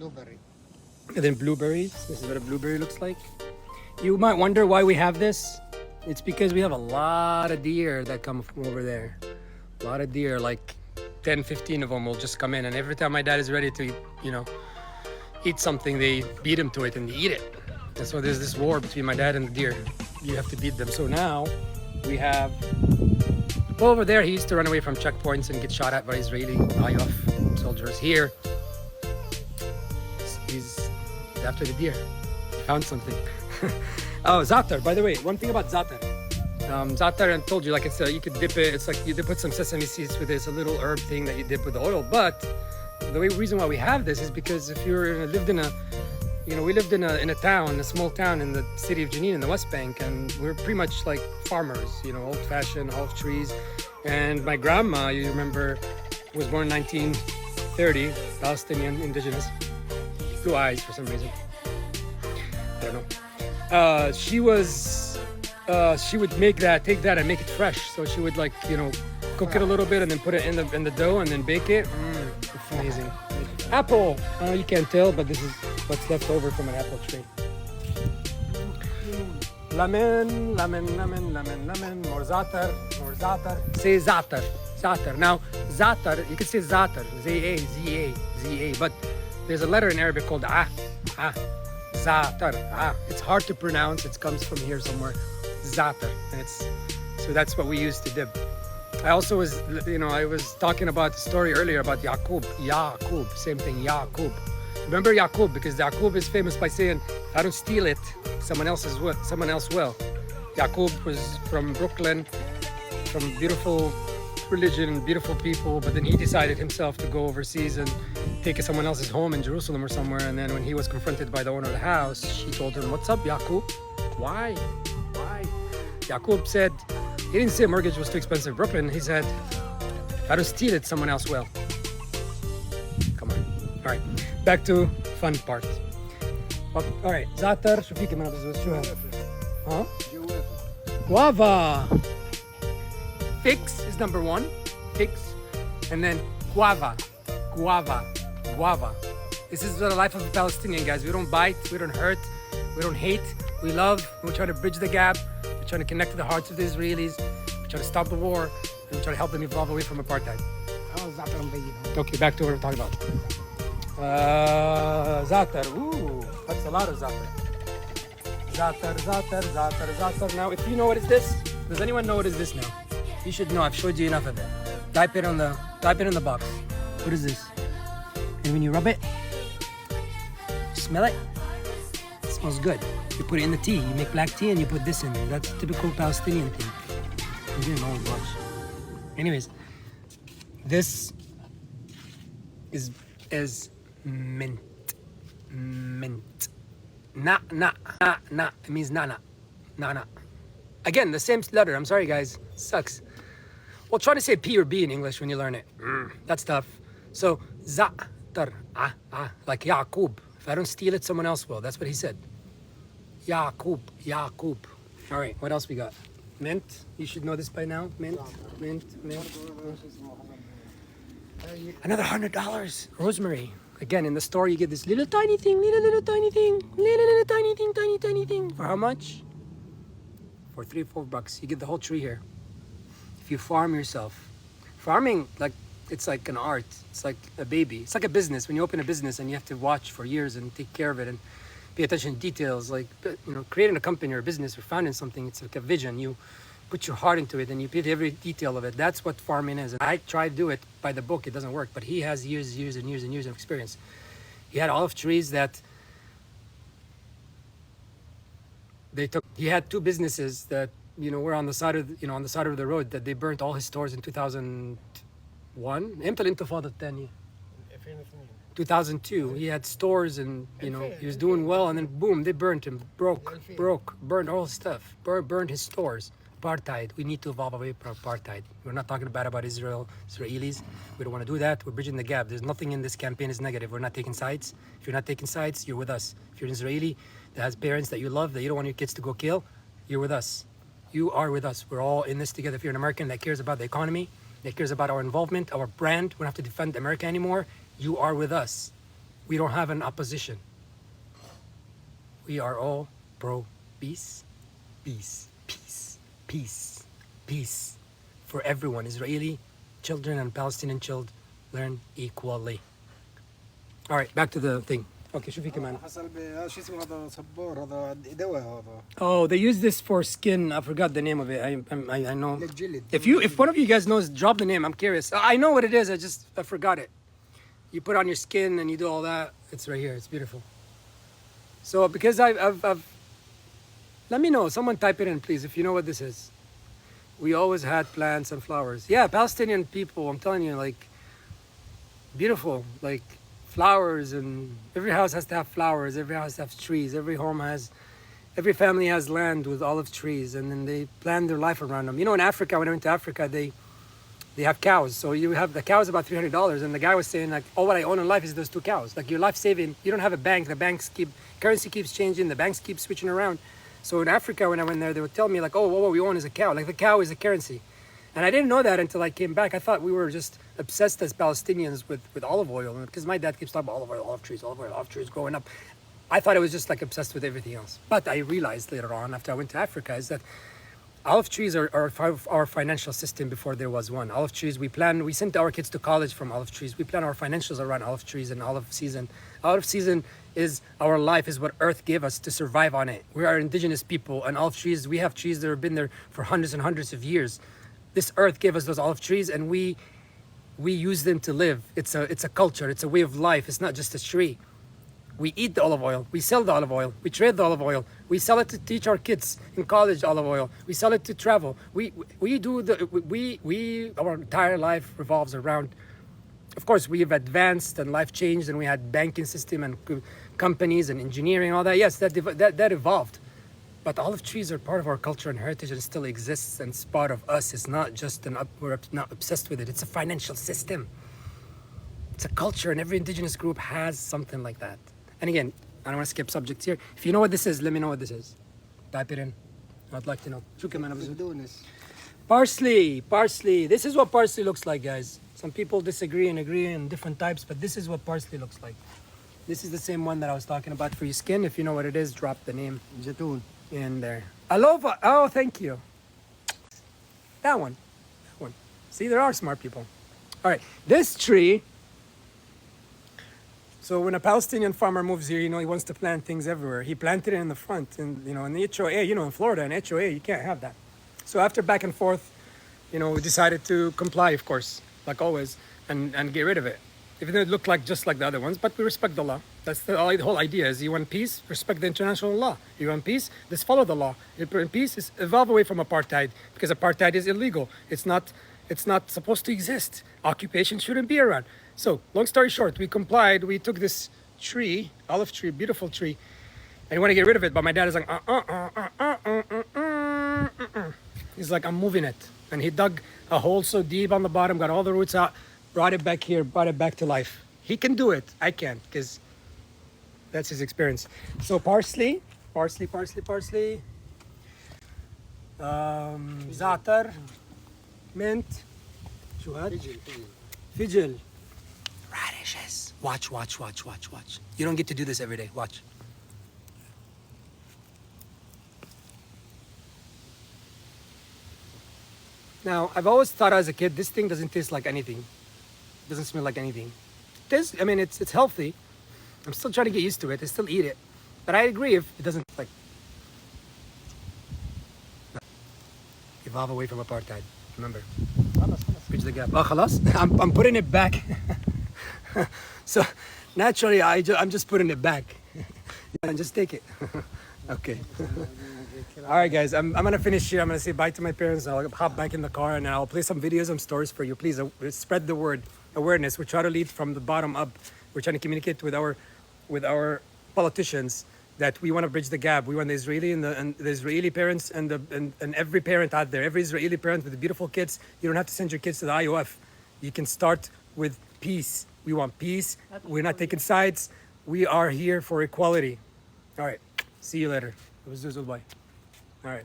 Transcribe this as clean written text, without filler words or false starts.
blueberry. And then blueberries. This is what a blueberry looks like. You might wonder why we have this. It's because we have a lot of deer that come from over there. A lot of deer, like 10, 15 of them will just come in. And every time my dad is ready to, eat something, they beat him to it and they eat it. And so there's this war between my dad and the deer. You have to beat them. So now we have, well, over there, he used to run away from checkpoints and get shot at by Israeli IOF soldiers. Here, he's after the deer. He found something. Oh, za'atar, by the way, one thing about za'atar. Za'atar, I told you, like you could dip it. It's like you put some sesame seeds with it. It's a little herb thing that you dip with the oil. But the reason why we have this is because if you lived in a, we lived in a town, a small town in the city of Jenin in the West Bank, and we're pretty much like farmers, old-fashioned, olive trees. And my grandma, you remember, was born in 1930, Palestinian, indigenous, blue eyes for some reason. I don't know. She would take that and make it fresh. So she would cook it a little bit and then put it in the dough and then bake it. It's amazing. Apple. You can't tell, but this is what's left over from an apple tree. Lemon. More za'atar. Say za'atar. Now, za'atar, you could say za'atar. Z-A. But there's a letter in Arabic called za'atar. It's hard to pronounce. It comes from here somewhere. Za'atar. And so that's what we use to dip. I also was, I was talking about the story earlier about Yaqub, same thing, Yaqub. Remember Yaqub, because Yaqub is famous by saying, if I don't steal it, someone else will. Yaqub was from Brooklyn, from beautiful religion, beautiful people, but then he decided himself to go overseas and take someone else's home in Jerusalem or somewhere. And then when he was confronted by the owner of the house, she told him, "What's up, Yaqub? Why? Yaqub said, he didn't say mortgage was too expensive in Brooklyn. He said, if I don't steal it, someone else will. Come on. All right, back to fun part. All right, za'atar, شو فيك من هذا؟ شو هذا؟ ها؟ Guava. Figs is number one. Figs. And then guava. This is the life of a Palestinian, guys. We don't bite, we don't hurt, we don't hate, we love. We try to bridge the gap. We're trying to connect to the hearts of the Israelis. We're trying to stop the war. And we're trying to help them evolve away from apartheid. Okay, back to what we're talking about. Za'atar. Ooh, that's a lot of za'atar. Za'atar. Now, if you know what is this, does anyone know what is this now? You should know. I've showed you enough of it. Type it in the box. What is this? And when you rub it, smell it. It smells good. You put it in the tea. You make black tea and you put this in there. That's a typical Palestinian thing. You didn't know much. Anyways, this is mint. Na. It means na. Again, the same letter. I'm sorry, guys. Sucks. Well, try to say P or B in English when you learn it. That's tough. So, za'atar. Like Yaqub. If I don't steal it, someone else will. That's what he said. Yaqub. All right, what else we got? Mint. You should know this by now. Mint. Another $100. Rosemary. Again, in the store, you get this little tiny thing. Tiny thing. For how much? For $3-4. You get the whole tree here. If you farm yourself. Farming, it's like an art. It's like a baby. It's like a business. When you open a business and you have to watch for years and take care of it and pay attention to details, creating a company or a business or founding something, it's like a vision. You put your heart into it and you put every detail of it. That's what farming is. And I try to do it by the book. It doesn't work. But he has years of experience. He had olive trees that he had two businesses that were on the side of the road that they burnt all his stores in 2001. امتى الانتفاضة الثانية? 2002. He had stores and he was doing well, and then boom, they burnt him. Burned all his stuff. Burned his stores. Apartheid. We need to evolve away from apartheid. We're not talking bad about Israelis. We don't want to do that. We're bridging the gap. There's nothing in this campaign is negative. We're not taking sides. If you're not taking sides, you're with us. If you're an Israeli that has parents that you love, that you don't want your kids to go kill, you're with us. You are with us. We're all in this together. If you're an American that cares about the economy, that cares about our involvement, our brand, we don't have to defend America anymore, you are with us. We don't have an opposition. We are all pro peace, peace, peace, peace, peace for everyone. Israeli children and Palestinian children learn equally. All right, back to the thing. Okay, شو في كمان؟ حصل شو اسمه هذا صبور هذا دواء هذا. Oh, they use this for skin. I forgot the name of it. I know. للجلد. If one of you guys knows, drop the name. I'm curious. I know what it is. I forgot it. You put it on your skin and you do all that. It's right here. It's beautiful. So because I've let me know. Someone type it in, please, if you know what this is. We always had plants and flowers. Yeah, Palestinian people. I'm telling you, like beautiful, like flowers, and every house has to have flowers. Every house has trees. Every family has land with olive trees, and then they plan their life around them. You know, in Africa, when I went to Africa, they have cows. So you have the cows about $300, and the guy was saying like, all what I own in life is those 2 cows. Like your life saving, you don't have a bank. The banks currency keeps changing. The banks keep switching around. So in Africa, when I went there, they would tell me like, oh, what we own is a cow. Like the cow is a currency. And I didn't know that until I came back. I thought we were just obsessed as Palestinians with olive oil, because my dad keeps talking about olive trees growing up. I thought it was just like obsessed with everything else. But I realized later on, after I went to Africa, is that olive trees are our financial system before there was one. Olive trees, we sent our kids to college from olive trees. We plan our financials around olive trees and olive season. Olive season is our life, is what Earth gave us to survive on it. We are indigenous people, and olive trees, we have trees that have been there for hundreds and hundreds of years. This earth gave us those olive trees, and we use them to live. It's a culture. It's a way of life. It's not just a tree. We eat the olive oil. We sell the olive oil. We trade the olive oil. We sell it to teach our kids in college olive oil. We sell it to travel. Our entire life revolves around. Of course, we have advanced and life changed, and we had banking system and companies and engineering, all that. Yes, that evolved. But olive trees are part of our culture and heritage, and it still exists, and it's part of us. It's not just we're not obsessed with it. It's a financial system. It's a culture, and every indigenous group has something like that. And again, I don't want to skip subjects here. If you know what this is, let me know what this is. Type it in. I'd like to know. Parsley. This is what parsley looks like, guys. Some people disagree and agree in different types, but this is what parsley looks like. This is the same one that I was talking about for your skin. If you know what it is, drop the name. زيتون. In there. Aloha. Oh, thank you. That one. See, there are smart people. All right. This tree. So when a Palestinian farmer moves here, he wants to plant things everywhere. He planted it in the front, and in the HOA, in Florida, in HOA, you can't have that. So after back and forth, we decided to comply, of course, like always, and get rid of it. Even though it looked just like the other ones, but we respect the law. That's the whole idea. Is you want peace, respect the international law. You want peace, just follow the law. You want peace, is evolve away from apartheid, because apartheid is illegal. It's not supposed to exist. Occupation shouldn't be around. So long story short, we complied. We took this tree, olive tree, beautiful tree, and we want to get rid of it. But my dad is like, He's like, I'm moving it, and he dug a hole so deep on the bottom, got all the roots out. Brought it back here, brought it back to life. He can do it. I can't, because that's his experience. So parsley. Za'atar, mint, fijil, radishes. Watch. You don't get to do this every day. Watch. Now, I've always thought as a kid, this thing doesn't taste like anything. Doesn't smell like anything. It's healthy. I'm still trying to get used to it. I still eat it. But I agree if it doesn't evolve away from apartheid. Remember. Bridge the gap. Oh, khalas? I'm putting it back. So naturally, I'm just putting it back. And just take it. Okay. All right, guys, I'm going to finish here. I'm going to say bye to my parents. I'll hop back in the car, and I'll play some videos and stories for you. Please spread the word, awareness. We try to lead from the bottom up. We're trying to communicate with our politicians that we want to bridge the gap. We want the Israeli and the Israeli parents and every parent out there, every Israeli parent with the beautiful kids. You don't have to send your kids to the IOF. You can start with peace. We want peace. We're not taking sides. We are here for equality. All right. See you later. Bye. All right.